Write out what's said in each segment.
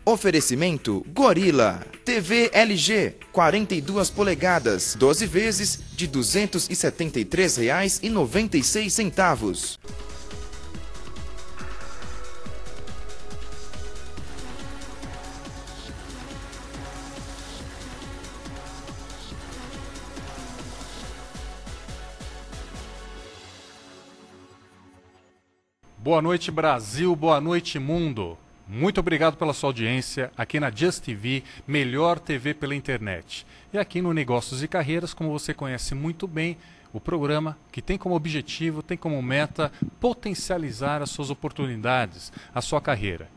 Oferecimento Gorilla. TV LG, 42 polegadas, 12 vezes de R$ 273,96. Boa noite, Brasil. Boa noite, mundo. Muito obrigado pela sua audiência aqui na Just TV, melhor TV pela internet. E aqui no Negócios e Carreiras, como você conhece muito bem, o programa que tem como objetivo, tem como meta potencializar as suas oportunidades, a sua carreira.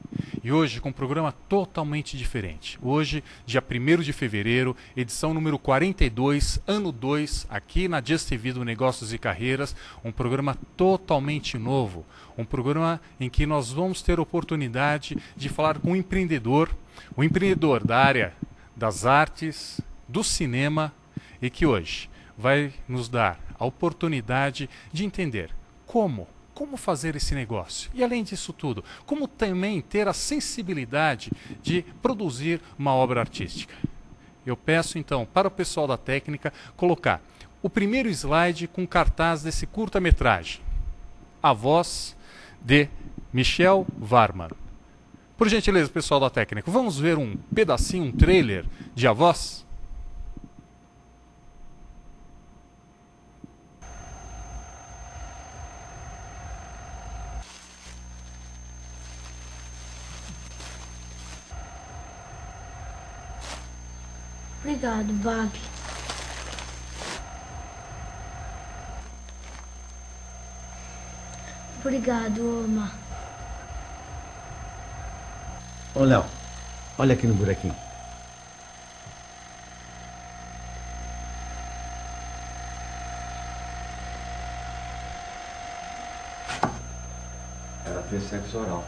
E hoje com um programa totalmente diferente. Hoje, dia 1º de fevereiro, edição número 42, ano 2, aqui na Just TV do Negócios e Carreiras, um programa totalmente novo. Um programa em que nós vamos ter oportunidade de falar com um empreendedor da área das artes, do cinema, e que hoje vai nos dar a oportunidade de entender como fazer esse negócio. E além disso tudo, como também ter a sensibilidade de produzir uma obra artística. Eu peço então para o pessoal da técnica colocar o primeiro slide com cartaz desse curta-metragem. A voz de Michel Varman. Por gentileza, pessoal da técnica, vamos ver um pedacinho, um trailer de A Voz? Obrigado, Bob. Obrigado, Oma. Ô, Léo, olha aqui no buraquinho. Ela fez sexo oral.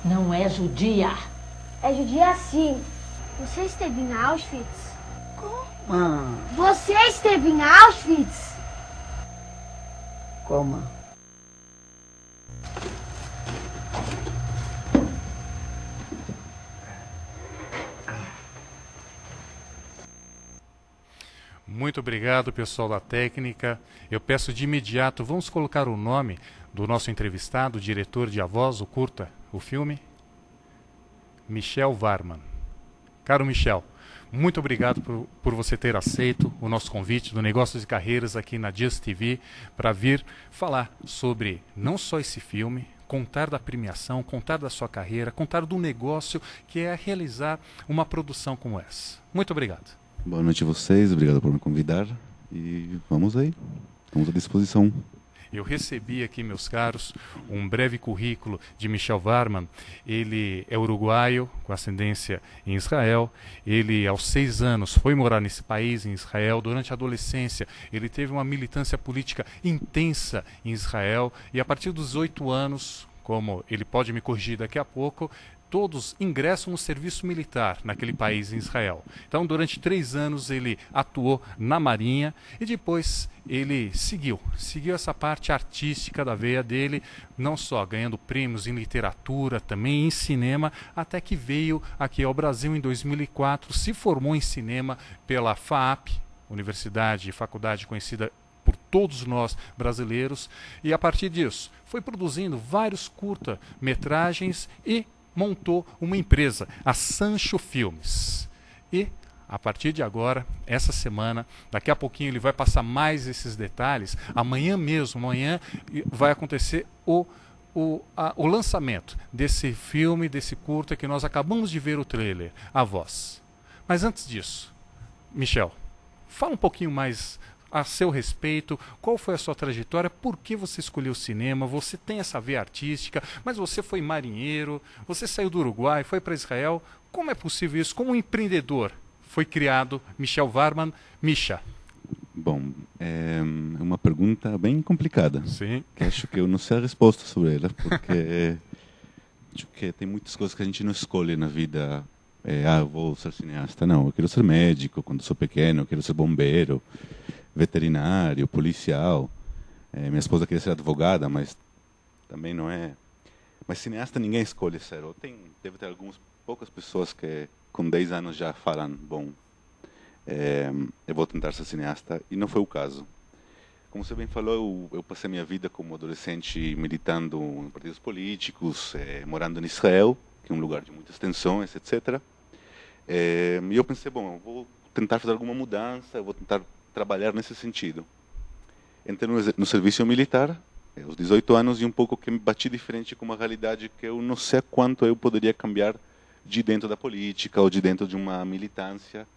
Não é judia. É judia sim. Você esteve em Auschwitz? Como? Você esteve em Auschwitz? Como? Muito obrigado, pessoal da técnica. Eu peço de imediato, vamos colocar o nome do nosso entrevistado, o diretor de A Voz, o curta, o filme? Michel Varman. Caro Michel, muito obrigado por você ter aceito o nosso convite do Negócios e Carreiras aqui na Just TV para vir falar sobre não só esse filme, contar da premiação, contar da sua carreira, contar do negócio que é realizar uma produção como essa. Muito obrigado. Boa noite a vocês, obrigado por me convidar e vamos aí, estamos à disposição. Eu recebi aqui, meus caros, um breve currículo de Michel Varman. Ele é uruguaio, com ascendência em Israel. Ele, aos 6 anos, foi morar nesse país, em Israel. Durante a adolescência, ele teve uma militância política intensa em Israel. E a partir dos 8 anos, como ele pode me corrigir daqui a pouco, todos ingressam no serviço militar naquele país, em Israel. Então, durante 3 anos, ele atuou na Marinha e depois ele seguiu essa parte artística da veia dele, não só ganhando prêmios em literatura, também em cinema, até que veio aqui ao Brasil em 2004, se formou em cinema pela FAAP, universidade e faculdade conhecida por todos nós brasileiros, e a partir disso foi produzindo vários curta-metragens e montou uma empresa, a Sancho Filmes. E a partir de agora, essa semana, daqui a pouquinho ele vai passar mais esses detalhes. Amanhã mesmo, vai acontecer o lançamento desse filme, desse curta que nós acabamos de ver o trailer, A Voz. Mas antes disso, Michel, fala um pouquinho mais a seu respeito, qual foi a sua trajetória, por que você escolheu o cinema, você tem essa veia artística, mas você foi marinheiro, você saiu do Uruguai, foi para Israel, como é possível isso? Como um empreendedor foi criado Michel Varman, Misha? Bom, é uma pergunta bem complicada. Sim. Que acho que eu não sei a resposta sobre ela, porque acho que tem muitas coisas que a gente não escolhe na vida. Eu vou ser cineasta. Não, eu quero ser médico quando sou pequeno, eu quero ser bombeiro, veterinário, policial. Minha esposa queria ser advogada, mas também não é. Mas cineasta ninguém escolhe ser. Deve ter alguns poucas pessoas que com 10 anos já falam, bom, eu vou tentar ser cineasta, e não foi o caso. Como você bem falou, eu passei minha vida como adolescente militando em partidos políticos, morando em Israel, que é um lugar de muitas tensões, etc. E eu pensei, bom, eu vou tentar fazer alguma mudança, eu vou tentar trabalhar nesse sentido. Entrei no serviço militar, aos 18 anos, e um pouco que me bati de frente com uma realidade que eu não sei quanto eu poderia cambiar de dentro da política ou de dentro de uma militância,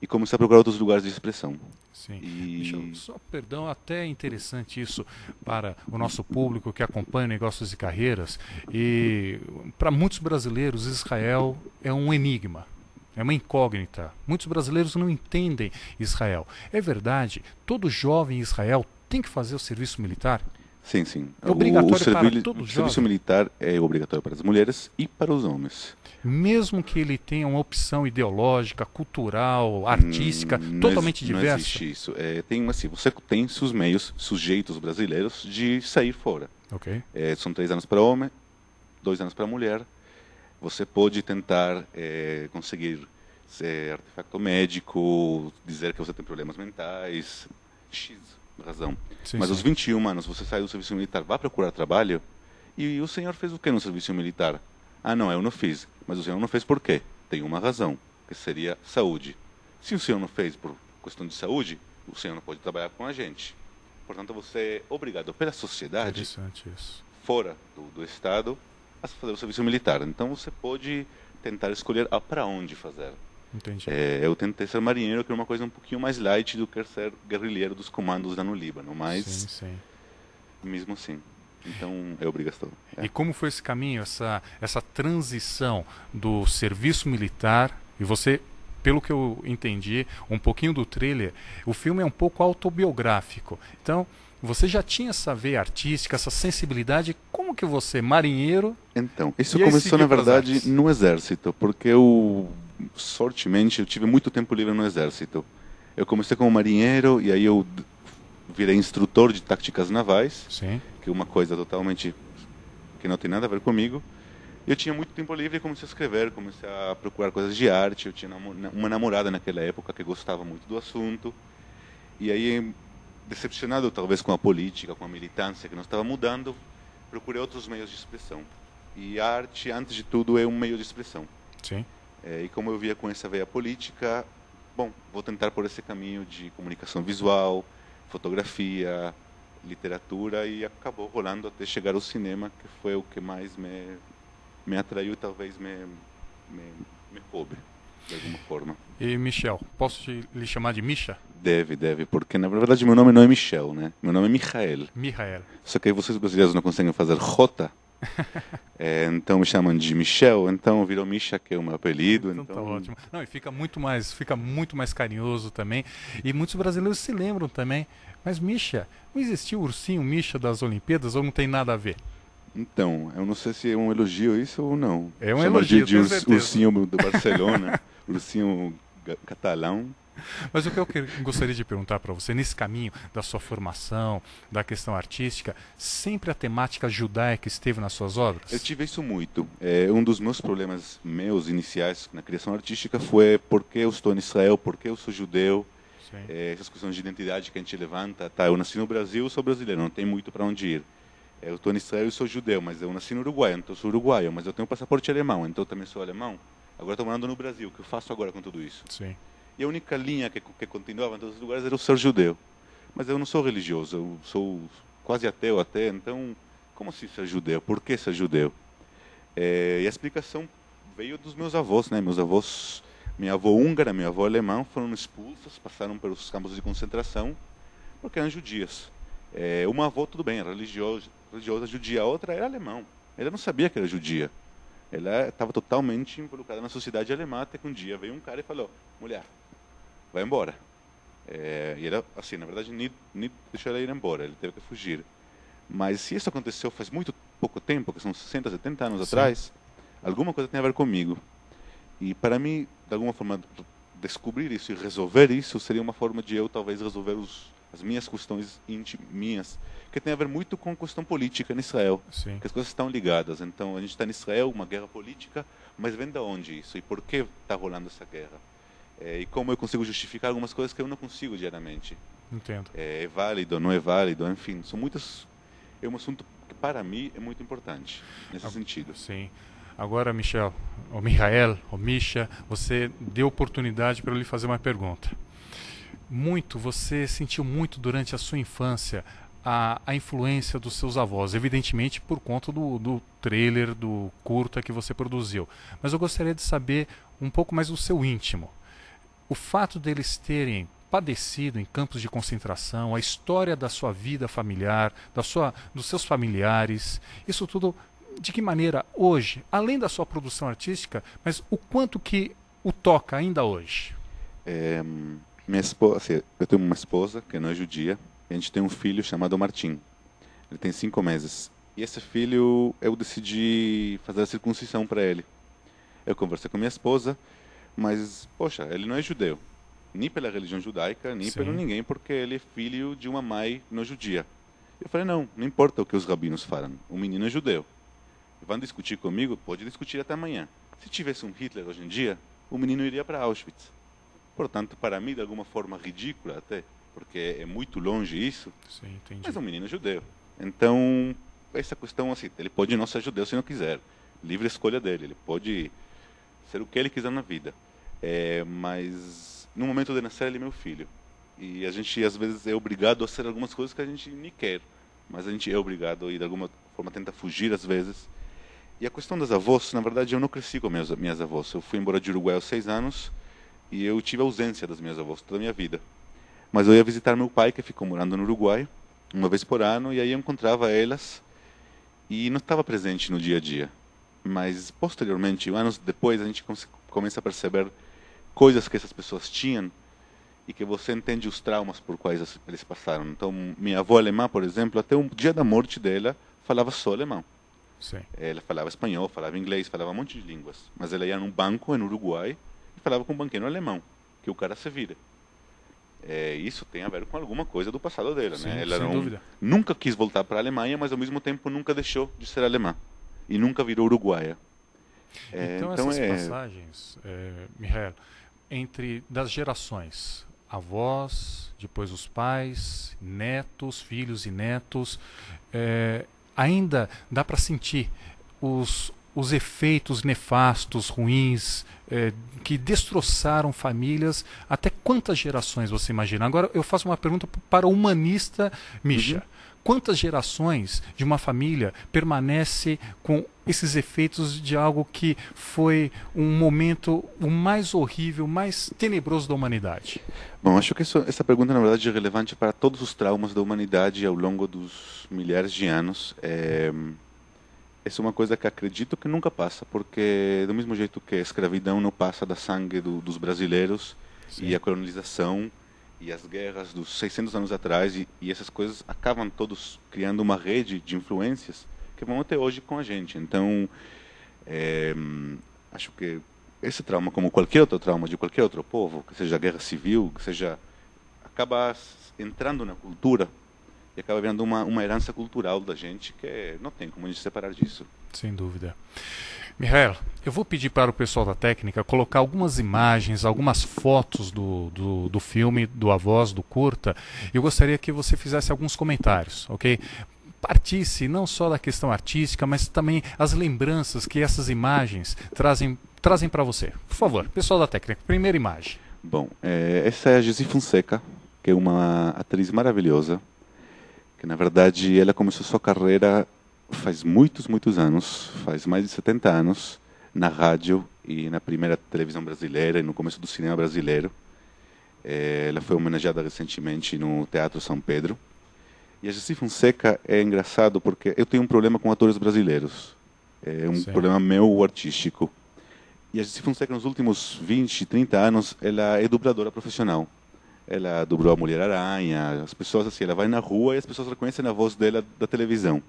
e comecei a procurar outros lugares de expressão. Sim. Michel, só perdão, até é interessante isso para o nosso público que acompanha negócios e carreiras. E para muitos brasileiros, Israel é um enigma, é uma incógnita. Muitos brasileiros não entendem Israel. É verdade, todo jovem em Israel tem que fazer o serviço militar? Sim, sim. É obrigatório para todo O serviço jovem? militar é obrigatório para as mulheres e para os homens. Mesmo que ele tenha uma opção ideológica, cultural, artística, totalmente diversa? Não existe isso. Assim, você tem seus meios, sujeitos brasileiros, de sair fora. Ok. São 3 anos para homem, 2 anos para mulher. Você pode tentar conseguir ser artefato médico, dizer que você tem problemas mentais, X razão. Sim, Mas sim. aos 21 anos você sai do serviço militar, vai procurar trabalho, e o senhor fez o que no serviço militar? Ah, não, eu não fiz. Mas o senhor não fez por quê? Tem uma razão, que seria saúde. Se o senhor não fez por questão de saúde, o senhor não pode trabalhar com a gente. Portanto, você é obrigado pela sociedade, Interessante isso. fora do Estado, a fazer o serviço militar. Então você pode tentar escolher para onde fazer. Entendi. Eu tentei ser marinheiro, que é uma coisa um pouquinho mais light do que ser guerrilheiro dos comandos lá no Líbano, mas Sim, sim. mesmo assim. Então é obrigação. E como foi esse caminho, essa transição do serviço militar? E você, pelo que eu entendi, um pouquinho do trailer, o filme é um pouco autobiográfico. Então, você já tinha essa veia artística, essa sensibilidade. Como que você, marinheiro... Então, isso E aí começou, seguiu na pras verdade, artes? no Exército, porque eu, sortemente, eu tive muito tempo livre no Exército. Eu comecei como marinheiro, e aí eu virei instrutor de táticas navais, Sim. que é uma coisa totalmente que não tem nada a ver comigo. Eu tinha muito tempo livre e comecei a escrever, comecei a procurar coisas de arte. Eu tinha uma namorada naquela época que gostava muito do assunto. E aí, decepcionado talvez com a política, com a militância que não estava mudando, procurei outros meios de expressão. E a arte, antes de tudo, é um meio de expressão. Sim. E como eu via com essa veia política, bom, vou tentar por esse caminho de comunicação visual, fotografia, literatura, e acabou rolando até chegar ao cinema, que foi o que mais me atraiu, talvez me coube, de alguma forma. E Michel, posso lhe chamar de Misha? Deve, porque na verdade meu nome não é Michel, né? Meu nome é Michael. Michael. Só que aí vocês brasileiros não conseguem fazer J, então me chamam de Michel, então virou Misha, que é o meu apelido. Então tá ótimo. Não, e fica muito mais carinhoso também. E muitos brasileiros se lembram também. Mas Misha, não existiu o ursinho Misha das Olimpíadas ou não tem nada a ver? Então, eu não sei se é um elogio isso ou não. É um Chama elogio, de tenho certeza. ursinho do Barcelona, ursinho catalão. Mas o que eu gostaria de perguntar para você, nesse caminho da sua formação, da questão artística, sempre a temática judaica esteve nas suas obras? Eu tive isso muito. Um dos meus problemas iniciais na criação artística foi porque eu estou em Israel, porque eu sou judeu. Essas questões de identidade que a gente levanta. Tá, eu nasci no Brasil, eu sou brasileiro, não tem muito para onde ir. Eu estou em Israel e sou judeu, mas eu nasci no Uruguai, então eu sou uruguaio, mas eu tenho um passaporte alemão, então eu também sou alemão. Agora estou morando no Brasil, o que eu faço agora com tudo isso? Sim. E a única linha que continuava em todos os lugares era o ser judeu. Mas eu não sou religioso, eu sou quase ateu até, então como assim ser judeu? Por que ser judeu? E a explicação veio dos meus avós, né? Meus avós, minha avó húngara, meu avô alemão foram expulsos, passaram pelos campos de concentração porque eram judias. Uma avó, tudo bem, era religiosa judia, a outra era alemão. Ela não sabia que era judia. Ela estava totalmente involucrada na sociedade alemã, até que um dia veio um cara e falou: mulher, vai embora. E ela, assim, na verdade, nem deixou ela ir embora, ele teve que fugir. Mas se isso aconteceu faz muito pouco tempo, que são 60, 70 anos atrás, alguma coisa tem a ver comigo. E para mim, de alguma forma, descobrir isso e resolver isso seria uma forma de eu talvez resolver as minhas questões minhas, que tem a ver muito com a questão política em Israel. Sim. Que as coisas estão ligadas. Então, a gente está em Israel, uma guerra política, mas vem de onde isso? E por que está rolando essa guerra? E como eu consigo justificar algumas coisas que eu não consigo diariamente? Entendo. É válido, não é válido, enfim, são muitas... É um assunto que para mim é muito importante, nesse sentido. Sim. Agora, Michel, ou Michael, ou Misha, você deu oportunidade para eu lhe fazer uma pergunta. Você sentiu muito durante a sua infância a influência dos seus avós, evidentemente por conta do trailer, do curta que você produziu. Mas eu gostaria de saber um pouco mais do seu íntimo. O fato deles terem padecido em campos de concentração, a história da sua vida familiar, dos seus familiares, isso tudo, de que maneira hoje, além da sua produção artística, mas o quanto que o toca ainda hoje? Minha esposa, assim, eu tenho uma esposa que não é judia, e a gente tem um filho chamado Martim. Ele tem 5 meses. E esse filho, eu decidi fazer a circuncisão para ele. Eu conversei com minha esposa, mas, poxa, ele não é judeu. Nem pela religião judaica, nem pelo ninguém, porque ele é filho de uma mãe não judia. Eu falei, não importa o que os rabinos falam, o menino é judeu. Vão discutir comigo? Pode discutir até amanhã. Se tivesse um Hitler hoje em dia, o menino iria para Auschwitz. Portanto, para mim, de alguma forma ridícula até, porque é muito longe isso, Sim, entendi. mas é um menino judeu. Então, essa questão, assim, ele pode não ser judeu se não quiser. Livre escolha dele, ele pode ser o que ele quiser na vida. Mas, no momento de nascer, ele é meu filho. E a gente, às vezes, é obrigado a fazer algumas coisas que a gente nem quer. Mas a gente é obrigado e, de alguma forma, tenta fugir, às vezes. E a questão das avós, na verdade, eu não cresci com minhas avós. Eu fui embora de Uruguai aos 6 anos e eu tive ausência das minhas avós toda a minha vida. Mas eu ia visitar meu pai, que ficou morando no Uruguai, uma vez por ano, e aí eu encontrava elas e não estava presente no dia a dia. Mas, posteriormente, anos depois, a gente começa a perceber coisas que essas pessoas tinham e que você entende os traumas por quais eles passaram. Então, minha avó alemã, por exemplo, até o dia da morte dela, falava só alemão. Sim. Ela falava espanhol, falava inglês, falava um monte de línguas. Mas ela ia num banco no Uruguai e falava com um banqueiro alemão, que o cara se vira. Isso tem a ver com alguma coisa do passado dela, Sim, né? Ela sem dúvida. nunca quis voltar para a Alemanha, mas ao mesmo tempo nunca deixou de ser alemã. E nunca virou uruguaia. Então essas passagens, Michael, das gerações, avós, depois os pais, netos, filhos e netos, ainda dá para sentir os efeitos nefastos, ruins, que destroçaram famílias. Até quantas gerações você imagina? Agora eu faço uma pergunta para o humanista Misha. Uhum. Quantas gerações de uma família permanece com esses efeitos de algo que foi um momento o mais horrível, mais tenebroso da humanidade? Bom, acho que essa pergunta, na verdade, é relevante para todos os traumas da humanidade ao longo dos milhares de anos. Essa é uma coisa que acredito que nunca passa, porque do mesmo jeito que a escravidão não passa da sangue dos brasileiros, Sim. e a colonização e as guerras dos 600 anos atrás, e essas coisas acabam todos criando uma rede de influências que vão até hoje com a gente. Então, acho que esse trauma, como qualquer outro trauma de qualquer outro povo, que seja guerra civil, que seja, acaba entrando na cultura e acaba virando uma herança cultural da gente que não tem como a gente separar disso. Sem dúvida. Michael, eu vou pedir para o pessoal da técnica colocar algumas imagens, algumas fotos do filme, do Avós, do curta. Eu gostaria que você fizesse alguns comentários, ok? Partisse não só da questão artística, mas também as lembranças que essas imagens trazem para você. Por favor, pessoal da técnica, primeira imagem. Bom, essa é a Jessie Fonseca, que é uma atriz maravilhosa, que na verdade ela começou sua carreira faz muitos anos, faz mais de 70 anos, na rádio e na primeira televisão brasileira e no começo do cinema brasileiro. Ela foi homenageada recentemente no Teatro São Pedro. E a Jessie Fonseca é engraçado porque eu tenho um problema com atores brasileiros. É um problema meu artístico. E a Jessie Fonseca, nos últimos 20, 30 anos, ela é dubladora profissional. Ela dublou a Mulher-Aranha, as pessoas assim, ela vai na rua e as pessoas reconhecem a voz dela da televisão.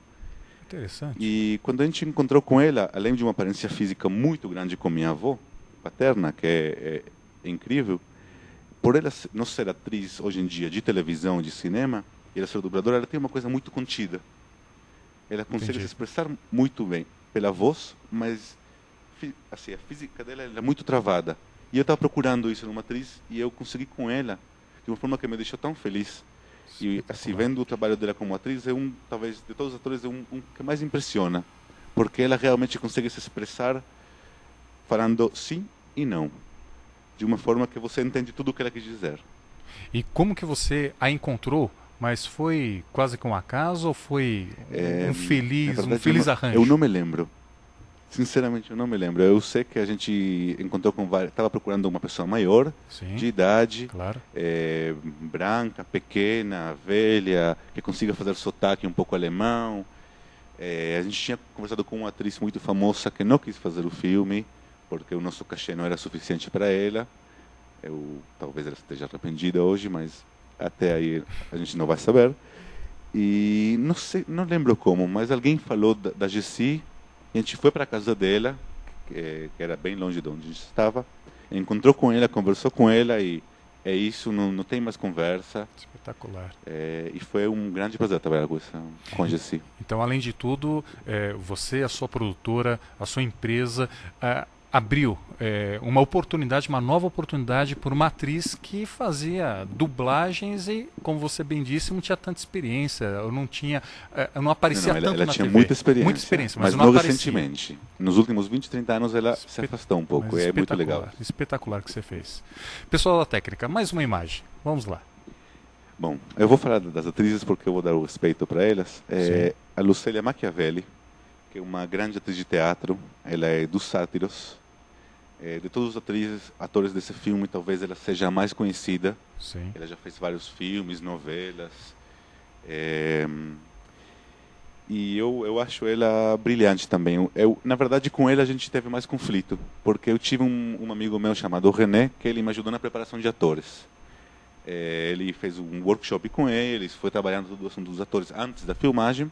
Interessante. E quando a gente encontrou com ela, além de uma aparência física muito grande com minha avó paterna, que é incrível, por ela não ser atriz hoje em dia de televisão, de cinema, e ela ser dubladora, ela tem uma coisa muito contida. Ela consegue se expressar muito bem pela voz, mas assim, a física dela é muito travada. E eu estava procurando isso numa atriz e eu consegui com ela de uma forma que me deixou tão feliz. E assim, vendo o trabalho dela como atriz, talvez de todos os atores, um que mais impressiona, porque ela realmente consegue se expressar falando sim e não, de uma forma que você entende tudo o que ela quis dizer. E como que você a encontrou? Mas foi quase que um acaso ou foi um feliz arranjo? Eu não me lembro. Sinceramente, eu não me lembro. Eu sei que a gente encontrou com várias... Estava procurando uma pessoa maior, Sim, de idade, claro. branca, pequena, velha, que consiga fazer sotaque um pouco alemão. A gente tinha conversado com uma atriz muito famosa que não quis fazer o filme, porque o nosso cachê não era suficiente para ela. Talvez ela esteja arrependida hoje, mas até aí a gente não vai saber. E não sei, não lembro como, mas alguém falou da Jessie. A gente foi para a casa dela, que era bem longe de onde a gente estava, encontrou com ela, conversou com ela e é isso, não tem mais conversa. Espetacular. E foi um grande prazer trabalhar com a Jessie. Então, além de tudo, você, a sua produtora, a sua empresa, abriu uma nova oportunidade por uma atriz que fazia dublagens e, como você bem disse, não tinha tanta experiência, não aparecia tanto ela na tinha TV. muita experiência, mas não aparecia. recentemente. Nos últimos 20, 30 anos ela se afastou um pouco, é muito legal. Espetacular que você fez. Pessoal da técnica, mais uma imagem. Vamos lá. Bom, eu vou falar das atrizes porque eu vou dar o respeito para elas. A Lucélia Machiavelli, que é uma grande atriz de teatro, ela é dos Sátiros. De todos os atores desse filme, talvez ela seja a mais conhecida. Sim. Ela já fez vários filmes, novelas. E eu acho ela brilhante também. Na verdade, com ela a gente teve mais conflito, porque eu tive um amigo meu chamado René, que ele me ajudou na preparação de atores. Ele fez um workshop com eles, foi trabalhando todo o assunto dos atores antes da filmagem,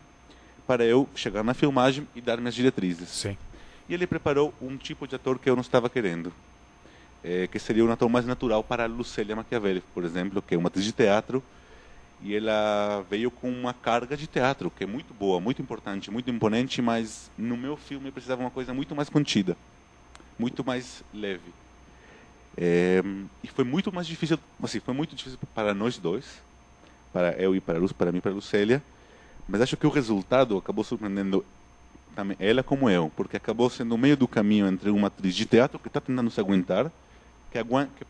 para eu chegar na filmagem e dar minhas diretrizes. Sim. E ele preparou um tipo de ator que eu não estava querendo, que seria um ator mais natural para a Lucélia Machiavelli, por exemplo, que é uma atriz de teatro, e ela veio com uma carga de teatro, que é muito boa, muito importante, muito imponente, mas no meu filme precisava uma coisa muito mais contida, muito mais leve. E foi muito mais difícil, assim, foi muito difícil para nós dois, para eu e para mim e para a Lucélia, mas acho que o resultado acabou surpreendendo também ela como eu, porque acabou sendo o meio do caminho entre uma atriz de teatro que está tentando se aguentar,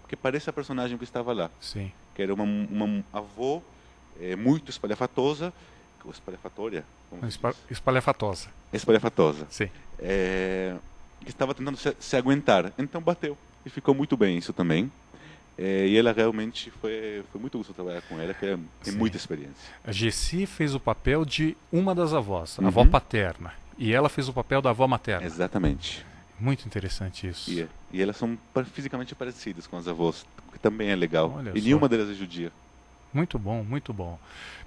que parece a personagem que estava lá. Sim. Que era uma avó muito espalhafatosa, ou espalhafatória? Espalhafatosa. Espalhafatosa. Sim. Que estava tentando se aguentar. Então bateu. E ficou muito bem isso também. E ela realmente foi muito gostoso trabalhar com ela, que tem muita experiência. A Jessie fez o papel de uma das avós, a avó paterna. E ela fez o papel da avó materna. Exatamente. Muito interessante isso. E elas são fisicamente parecidas com as avós, que também é legal. Olha e só. nenhuma delas é judia. Muito bom, muito bom.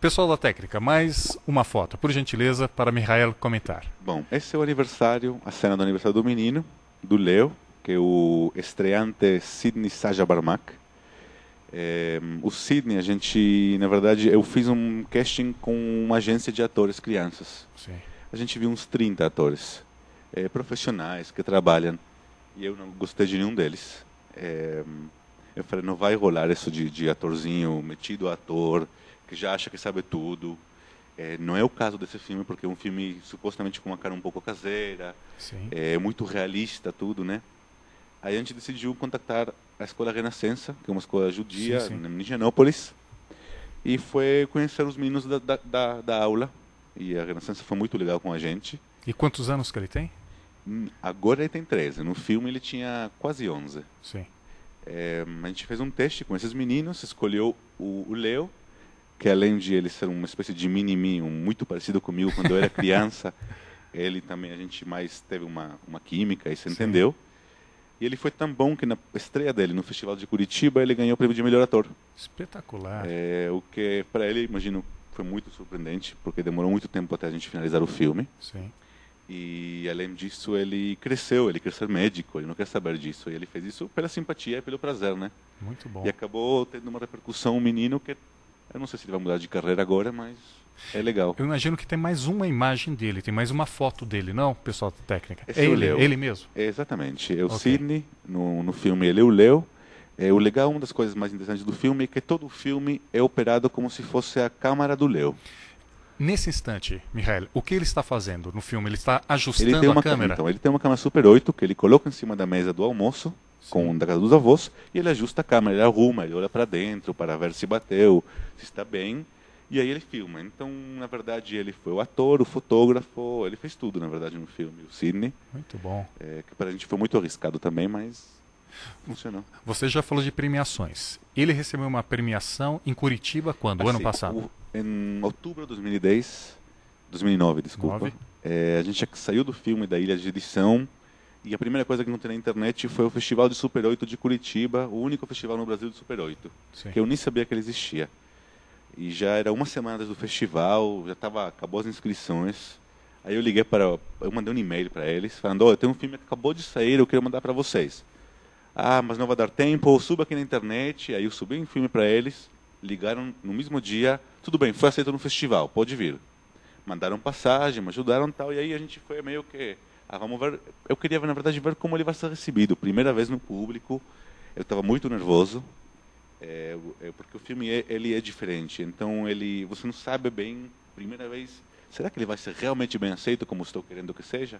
Pessoal da técnica, mais uma foto, por gentileza, para Mihael comentar. Bom, esse é o aniversário, a cena do aniversário do menino, do Leo, que é o estreante Sidney Saja Barmak. O Sidney, na verdade, eu fiz um casting com uma agência de atores crianças. Sim. A gente viu uns 30 atores profissionais que trabalham e eu não gostei de nenhum deles. Eu falei, não vai rolar isso de atorzinho metido a ator, que já acha que sabe tudo. Não é o caso desse filme, porque é um filme supostamente com uma cara um pouco caseira, muito realista tudo, né? Aí a gente decidiu contactar a Escola Renascença, que é uma escola judia, em Higienópolis, e foi conhecer os meninos da aula. E a Renascença foi muito legal com a gente. E quantos anos que ele tem? Agora ele tem 13. No filme ele tinha quase 11. Sim. A gente fez um teste com esses meninos, escolheu o Leo, que além de ele ser uma espécie de mini-me, muito parecido comigo quando eu era criança, ele também, a gente mais teve uma química, e se entendeu. E ele foi tão bom que na estreia dele no Festival de Curitiba ele ganhou o prêmio de melhor ator. Espetacular. O que para ele, imagino, foi muito surpreendente, porque demorou muito tempo até a gente finalizar o filme. Sim. E além disso ele cresceu, ele quer ser médico, ele não quer saber disso. E ele fez isso pela simpatia e pelo prazer, né? Muito bom. E acabou tendo uma repercussão, um menino que eu não sei se ele vai mudar de carreira agora, mas É legal. Eu imagino que tem mais uma imagem dele, tem mais uma foto dele, não, pessoal da técnica? Esse é o Leo. Ele mesmo? É, exatamente. É o Ok. Sidney, no filme ele é o Leo. O legal, uma das coisas mais interessantes do filme é que todo o filme é operado como se fosse a câmera do Leo. Nesse instante, Michael, o que ele está fazendo no filme? Ele está Ele ajustando tem uma a câmera? Então, ele tem uma câmera Super 8 que ele coloca em cima da mesa do almoço, da casa dos avós, e ele ajusta a câmera, ele arruma, ele olha para dentro para ver se bateu, se está bem, e aí ele filma. Então, na verdade, ele foi o ator, o fotógrafo, ele fez tudo, na verdade, no filme, o Sidney. Muito bom. Que para a gente foi muito arriscado também, mas funcionou. Você já falou de premiações. Ele recebeu uma premiação em Curitiba quando? O ano passado? Em outubro de 2009, desculpa. A gente saiu do filme da Ilha de Edição e a primeira coisa que não tem na internet foi o Festival de Super 8 de Curitiba, o único festival no Brasil de Super 8, que eu nem sabia que ele existia. E já era uma semana antes do festival, acabou as inscrições. Aí eu mandei um e-mail para eles, falando, eu tenho um filme que acabou de sair, eu quero mandar para vocês. Mas não vai dar tempo, suba aqui na internet. Aí eu subi um filme para eles, ligaram no mesmo dia, tudo bem, foi aceito no festival, pode vir. Mandaram passagem, me ajudaram e tal, e aí a gente foi meio que, vamos ver, eu queria, na verdade, ver como ele vai ser recebido. Primeira vez no público, eu estava muito nervoso, porque o filme ele é diferente, então você não sabe bem, primeira vez, será que ele vai ser realmente bem aceito como estou querendo que seja?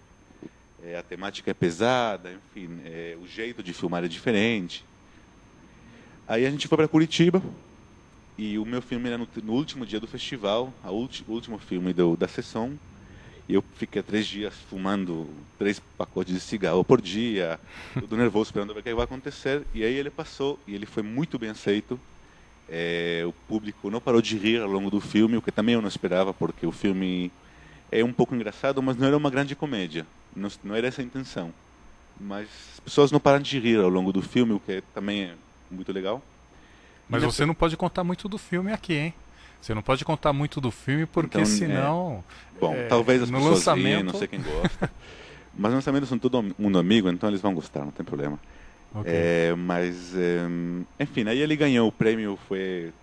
A temática é pesada, enfim, o jeito de filmar é diferente. Aí a gente foi para Curitiba, e o meu filme era no último dia do festival, o último filme da sessão, e eu fiquei 3 dias fumando 3 pacotes de cigarro por dia, tudo nervoso, esperando ver o que vai acontecer. E aí ele passou, e ele foi muito bem aceito. O público não parou de rir ao longo do filme, o que também eu não esperava, porque o filme é um pouco engraçado, mas não era uma grande comédia. Não era essa a intenção. Mas as pessoas não param de rir ao longo do filme, o que também é muito legal. Mas você não pode contar muito do filme aqui, hein? Você não pode contar muito do filme, porque então, senão... Bom, talvez as pessoas lançamento... riem, não sei quem gosta. Mas no lançamento são todo mundo amigo, então eles vão gostar, não tem problema. Okay. Enfim, aí ele ganhou o prêmio,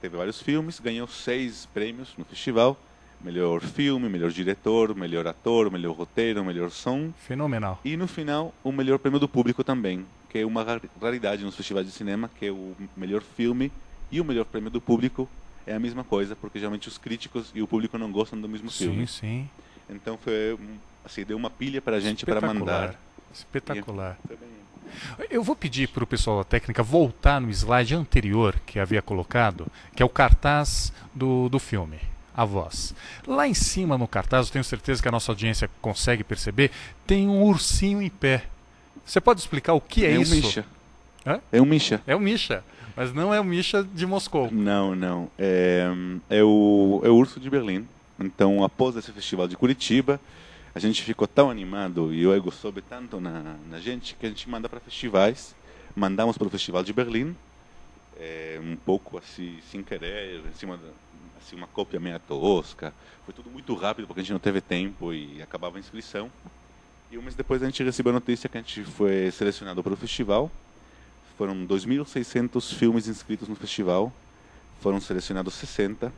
teve vários filmes, ganhou 6 prêmios no festival. Melhor filme, melhor diretor, melhor ator, melhor roteiro, melhor som. Fenomenal. E no final, o melhor prêmio do público também, que é uma raridade nos festivais de cinema, que é o melhor filme e o melhor prêmio do público é a mesma coisa, porque geralmente os críticos e o público não gostam do mesmo filme. Sim. Então foi assim, deu uma pilha para a gente para mandar. Espetacular. Eu vou pedir para o pessoal da técnica voltar no slide anterior que havia colocado, que é o cartaz do filme. A voz. Lá em cima no cartaz, eu tenho certeza que a nossa audiência consegue perceber, tem um ursinho em pé. Você pode explicar o que é isso? É um Misha. Hã? É um Misha. É um Misha, mas não é o Misha de Moscou. Não. É o urso de Berlim. Então, após esse festival de Curitiba, a gente ficou tão animado e o ego soube tanto na gente que a gente manda para festivais. Mandamos para o Festival de Berlim, um pouco assim, sem querer, em cima uma cópia meio tosca. Foi tudo muito rápido porque a gente não teve tempo e acabava a inscrição. E um mês depois a gente recebeu a notícia que a gente foi selecionado para o festival. Foram 2.600 filmes inscritos no festival. Foram selecionados 60.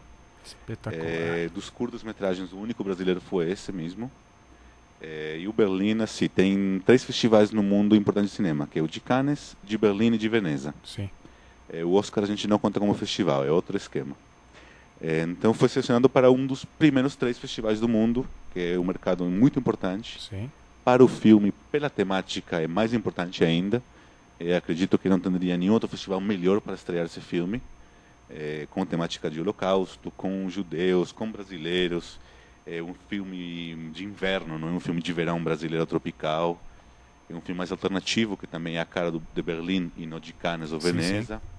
Espetacular. Dos curtas-metragens, o único brasileiro foi esse mesmo. E o Berlim, assim, tem 3 festivais no mundo importantes de cinema, que é o de Cannes, de Berlim e de Veneza. Sim. O Oscar a gente não conta como festival, é outro esquema. Então foi selecionado para um dos primeiros 3 festivais do mundo, que é um mercado muito importante. Sim. Para o filme, pela temática, é mais importante ainda. Acredito que não teria nenhum outro festival melhor para estrear esse filme, com temática de holocausto, com judeus, com brasileiros. É um filme de inverno, não é um filme de verão brasileiro tropical. É um filme mais alternativo, que também é a cara de Berlim e não de Cannes ou Veneza. Sim.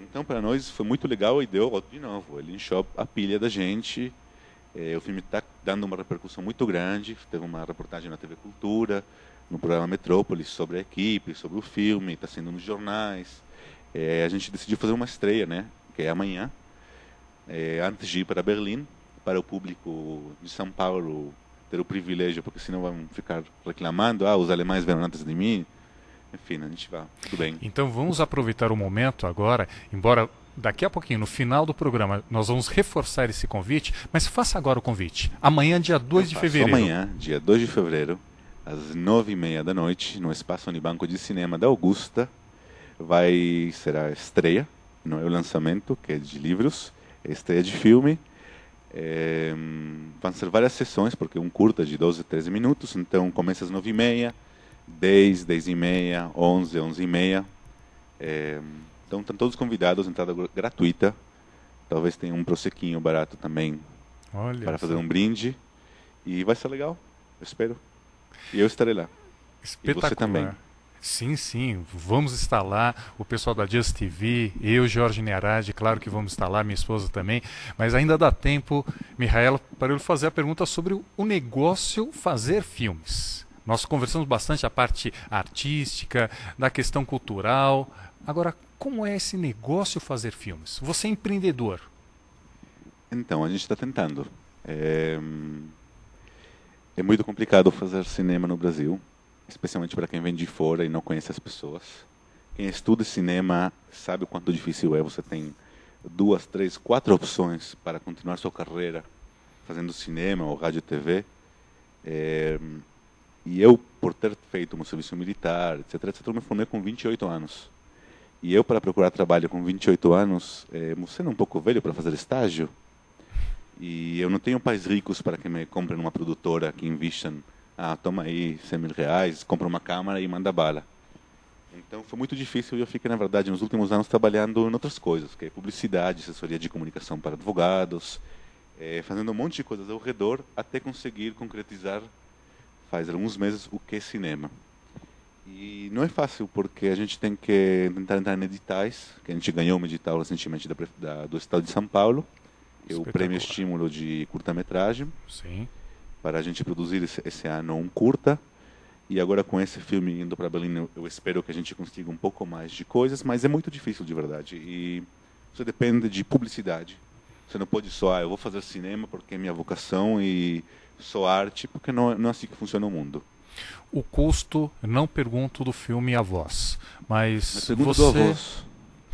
Então, para nós foi muito legal e deu, de novo, ele encheu a pilha da gente. O filme está dando uma repercussão muito grande. Teve uma reportagem na TV Cultura, no programa Metrópolis, sobre a equipe, sobre o filme, está sendo nos jornais. A gente decidiu fazer uma estreia, né, que é amanhã, antes de ir para Berlim, para o público de São Paulo ter o privilégio, porque senão vão ficar reclamando, os alemães vieram antes de mim. Enfim, a gente vai, tudo bem. Então vamos aproveitar o momento agora, embora Daqui a pouquinho, no final do programa, nós vamos reforçar esse convite, mas faça agora o convite. Amanhã, dia 2 de fevereiro. Amanhã, dia 2 de fevereiro, às 9h30 da noite, no Espaço Unibanco de Cinema da Augusta, será a estreia, não é o lançamento, que é de livros, é a estreia de filme. Vão ser várias sessões, porque um curta de 12 a 13 minutos, então começa às 9h30, 10, 10h30, 11, 11h30. Então estão todos convidados, entrada gratuita. Talvez tenha um prosecquinho barato também. Olha para fazer um brinde. E vai ser legal, eu espero. E eu estarei lá. Espetacular. E você também. Sim, sim, vamos estar lá, o pessoal da Just TV, eu, Jorge Nearadi, claro que vamos estar lá, minha esposa também, mas ainda dá tempo, Mihaela, para eu fazer a pergunta sobre o negócio fazer filmes. Nós conversamos bastante a parte artística, da questão cultural. Agora, como é esse negócio fazer filmes? Você é empreendedor. Então, a gente está tentando. É muito complicado fazer cinema no Brasil, especialmente para quem vem de fora e não conhece as pessoas. Quem estuda cinema sabe o quanto difícil é. Você tem 2, 3, 4 opções para continuar sua carreira fazendo cinema ou rádio e TV. E eu, por ter feito meu serviço militar, etc., eu me formei com 28 anos. E eu, para procurar trabalho com 28 anos, sendo um pouco velho para fazer estágio, e eu não tenho pais ricos para que me comprem numa produtora que investam, toma aí 100 mil reais, compra uma câmera e manda bala. Então foi muito difícil e eu fiquei, na verdade, nos últimos anos trabalhando em outras coisas, que é publicidade, assessoria de comunicação para advogados, fazendo um monte de coisas ao redor, até conseguir concretizar, faz alguns meses, o que é cinema. E não é fácil, porque a gente tem que tentar entrar em editais, que a gente ganhou um edital recentemente do Estado de São Paulo, que é o Prêmio Estímulo de Curta-Metragem. Sim. Para a gente produzir esse ano um curta. E agora com esse filme indo para Berlim, eu espero que a gente consiga um pouco mais de coisas, mas é muito difícil de verdade. E você depende de publicidade. Você não pode só, eu vou fazer cinema porque é minha vocação e só arte, porque não é assim que funciona o mundo. O custo, não pergunto do filme A Voz, mas pergunto você... do A Voz.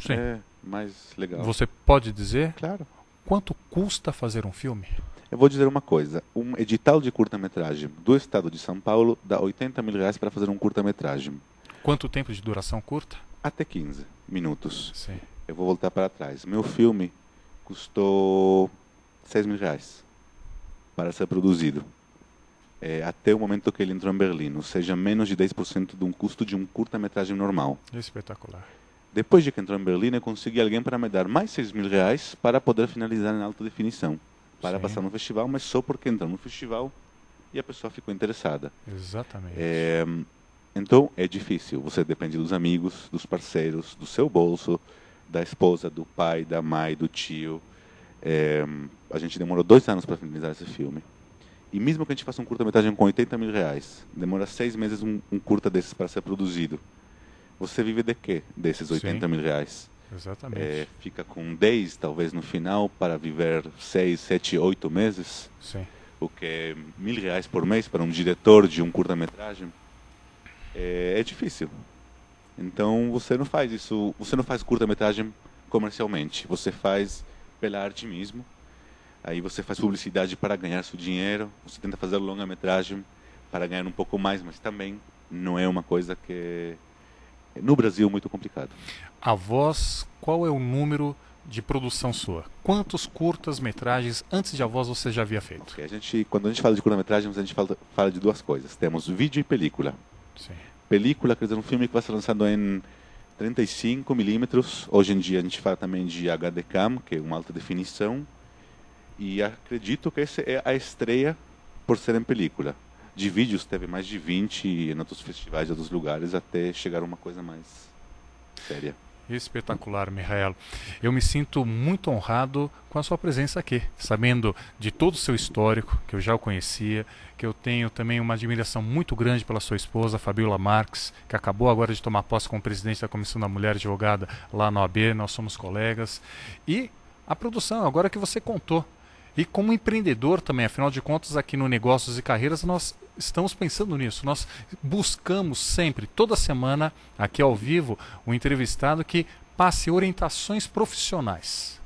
Sim. É mais legal. Você pode dizer? Claro. Quanto custa fazer um filme? Eu vou dizer uma coisa. Um edital de curta-metragem do Estado de São Paulo dá 80 mil reais para fazer um curta-metragem. Quanto tempo de duração curta? Até 15 minutos. Sim. Eu vou voltar para trás. Meu filme custou 6 mil reais para ser produzido. Até o momento que ele entrou em Berlim, ou seja, menos de 10% de um custo de um curta-metragem normal. Espetacular. Depois de que entrou em Berlim, eu consegui alguém para me dar mais 6 mil reais para poder finalizar em alta definição. Para Sim. passar no festival, mas só porque entrou no festival e a pessoa ficou interessada. Exatamente. Então, é difícil. Você depende dos amigos, dos parceiros, do seu bolso, da esposa, do pai, da mãe, do tio. A gente demorou 2 anos para finalizar esse filme. E mesmo que a gente faça um curta-metragem com 80 mil reais, demora 6 meses um curta desses para ser produzido. Você vive de quê desses 80 Sim. mil reais? Exatamente. Fica com 10, talvez, no final, para viver 6, 7, 8 meses. Sim. O que é 1.000 reais por mês para um diretor de um curta-metragem. É difícil. Então, você não faz isso, você não faz curta-metragem comercialmente. Você faz pela arte mesmo. Aí você faz publicidade para ganhar seu dinheiro. Você tenta fazer longa-metragem para ganhar um pouco mais, mas também não é uma coisa que no Brasil é muito complicado. A Voz, qual é o número de produção sua? Quantos curtas-metragens antes de A Voz você já havia feito? Okay, quando a gente fala de curta-metragem, a gente fala de 2 coisas. Temos vídeo e película. Sim. Película, quer dizer, um filme que vai ser lançado em 35 milímetros. Hoje em dia a gente fala também de HD Cam, que é uma alta definição. E acredito que essa é a estreia por ser em película. De vídeos teve mais de 20 em outros festivais de outros lugares, até chegar a uma coisa mais séria. Espetacular, Mihaela. Eu me sinto muito honrado com a sua presença aqui, sabendo de todo o seu histórico, que eu já o conhecia, que eu tenho também uma admiração muito grande pela sua esposa, Fabiola Marques, que acabou agora de tomar posse como presidente da Comissão da Mulher Advogada lá no AB, nós somos colegas. E a produção, agora que você contou. E como empreendedor também, afinal de contas, aqui no Negócios e Carreiras, nós estamos pensando nisso. Nós buscamos sempre, toda semana, aqui ao vivo, um entrevistado que passe orientações profissionais.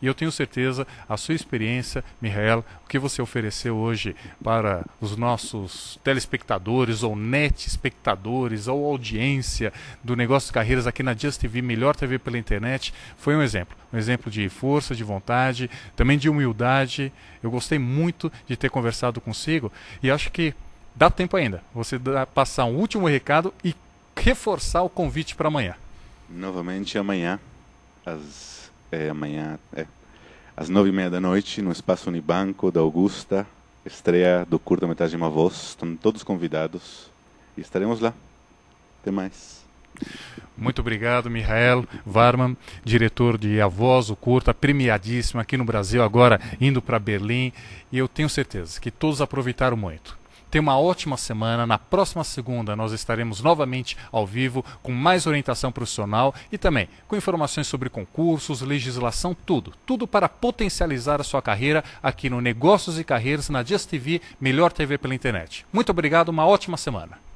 E eu tenho certeza, a sua experiência, Mihael, o que você ofereceu hoje para os nossos telespectadores, ou net espectadores, ou audiência do Negócio de Carreiras aqui na Just TV, melhor TV pela internet, foi um exemplo. Um exemplo de força, de vontade, também de humildade. Eu gostei muito de ter conversado consigo e acho que dá tempo ainda. Você passar um último recado e reforçar o convite para amanhã. Novamente amanhã, às 9h30 da noite, no Espaço Unibanco da Augusta, estreia do curta-metragem Uma Voz. Estão todos convidados e estaremos lá. Até mais. Muito obrigado, Mihael Varman, diretor de A Voz, o curta, premiadíssimo aqui no Brasil, agora indo para Berlim. E eu tenho certeza que todos aproveitaram muito. Tenha uma ótima semana. Na próxima segunda nós estaremos novamente ao vivo com mais orientação profissional e também com informações sobre concursos, legislação, tudo para potencializar a sua carreira aqui no Negócios e Carreiras na Just TV, melhor TV pela internet. Muito obrigado, uma ótima semana.